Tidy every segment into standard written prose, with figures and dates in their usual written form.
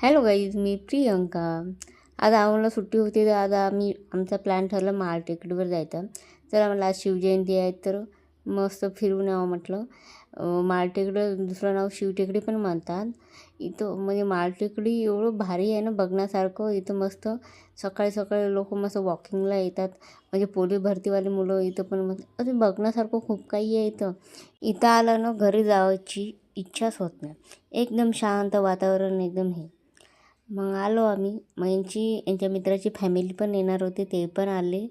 Hello guys, मी प्रियंका. आज आम्हाला सुट्टी होती, तर आज आमचा प्लॅन ठरला माळ टेकडीवर जायचा. चला म्हटलं, आज शिवजयंती आहे तर मस्त फिरून यावं म्हटलं. माळ टेकडं दुसरं नाव शिवटेकडी पण म्हणतात. इथं म्हणजे माळ टेकडी एवढं भारी आहे ना बघण्यासारखं. इथं मस्त सकाळी सकाळी लोक मस्त वॉकिंगला येतात. म्हणजे पोलीस भरतीवाले मुलं इथं पण मस्त असं बघण्यासारखं खूप काही आहे इथं. इथं आलं ना घरी जायची इच्छाच होत नाही. एकदम शांत वातावरण एकदम हे. मग आलो आम्ही. मग यांच्या मित्राची फॅमिली पण येणार होते, ते पण आले.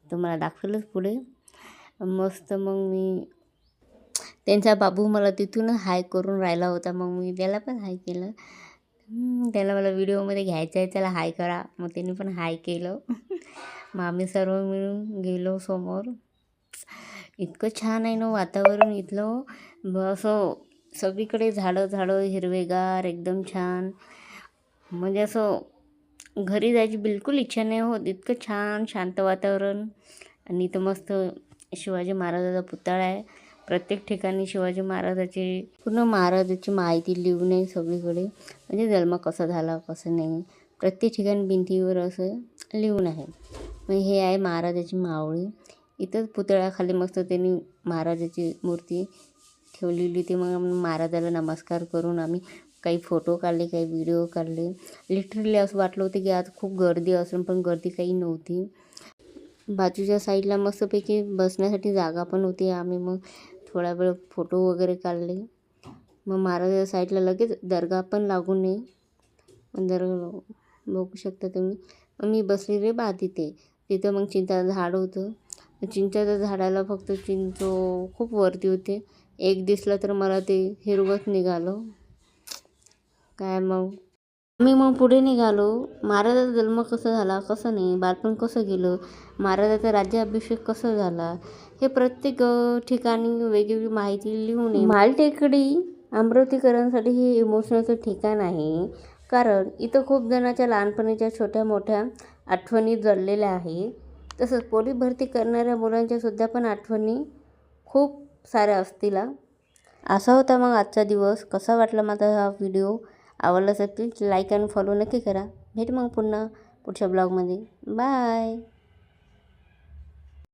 तर मला दाखवलंच पुढे मस्त. मग मी त्यांचा बाबू मला तिथून हाय करून राहिला होता. मग मी त्याला पण हाय केलं. त्याला मला व्हिडिओमध्ये घ्यायचं आहे, त्याला हाय करा. मग त्यांनी पण हाय केलं. मग आम्ही सर्व मिळून गेलो समोर. इतकं छान आहे ना वातावरण इथलं. असं सगळीकडे झाडं झाडं हिरवेगार एकदम छान. म्हणजे असं घरी जायची बिलकुल इच्छा नाही होत, इतकं छान शांत वातावरण. आणि इथं मस्त शिवाजी महाराजाचा पुतळा आहे. प्रत्येक ठिकाणी शिवाजी महाराजाची पूर्ण महाराजाची माहिती लिहून आहे सगळीकडे. म्हणजे जन्म कसा झाला कसं नाही, प्रत्येक ठिकाणी भिंतीवर असं लिहून आहे. मग हे आहे महाराजाची मावळी. इथंच पुतळ्याखाली मस्त त्यांनी महाराजाची मूर्ती ठेवलेली. ते मग महाराजाला नमस्कार करून आम्ही काही फोटो काढले, काही व्हिडिओ काढले. लिटरली असं वाटलं होतं की आज खूप गर्दी असेल, पण गर्दी काही नव्हती. बाजूच्या साईडला मस्तपैकी बसण्यासाठी जागा पण होती. आम्ही मग थोडा वेळ फोटो वगैरे काढले. मग महाराजाच्या साईडला लगेच दर्गा पण लागून आहे. दर्गा बघू शकता तुम्ही. मग मी बसलेले तिथं मग चिंचाचं झाड होतं. चिंचाच्या झाडाला फक्त चिंच खूप वरती होते. एक दिसलं तर मला ते हिरवत निघालं. काय मग पुढे निघालो. महाराजाचा जन्म कसा झाला, कसं नाही, बालपण कसं गेलं, महाराजाचा राज्याभिषेक कसा झाला, हे प्रत्येक ठिकाणी वेगवेगळी माहिती लिहून आहे. माळ टेकडी अमरावतीकरांसाठी हे इमोशनलचं ठिकाण आहे. कारण इथं खूप जणांच्या लहानपणीच्या छोट्या मोठ्या आठवणी जडलेल्या आहे. तसंच पोलीस भरती करणाऱ्या मुलांच्या सुद्धा पण आठवणी खूप साऱ्या असतील. असा होता मग आजचा दिवस. कसा वाटला माझा हा व्हिडिओ? आवडला असेल प्लीज लाईक आणि फॉलो नक्की करा. भेट मग पुन्हा पुढच्या ब्लॉगमध्ये. बाय.